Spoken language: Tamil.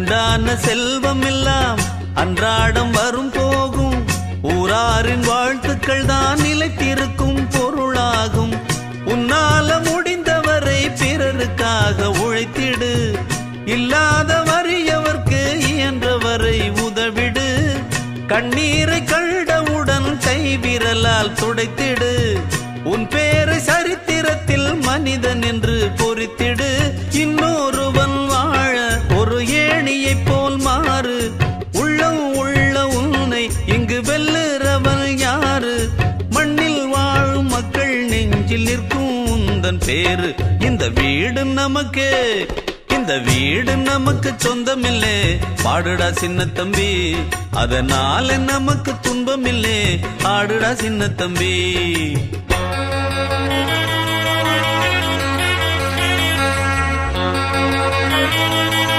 உண்டான செல்வம் எல்லாம் அன்றாடம் வரும் போகும். ஊராரின் வாழ்த்துக்கள் தான் நிலைத்திருக்கும் பொருளாகும். உன்னால முடிந்தவரை பிறருக்காக உழைத்திடு. இல்லாத வறியவர்க்கு இயன்றவரை உதவிடு. கண்ணீரை கண்டவுடன் கைவிரலால் துடைத்திடு. உன் பேரை சரித்திரத்தில் மனிதன் என்று பொறித்திடு. இன்னொருவன் வாழ ஒரு ஏணியைப் போல் மாறு. உள்ளம் உள்ள உன்னை இங்கு வெல்லுறவன் யாரு? மண்ணில் வாழும் மக்கள் நெஞ்சில் நிற்கும் உந்தன் பேரு. இந்த வீடு நமக்கு, இந்த வீடு நமக்கு சொந்தமில்லே. பாடுடா சின்ன தம்பி, அதனால நமக்கு துன்பமில்லே. ஆடுடா சின்ன தம்பி.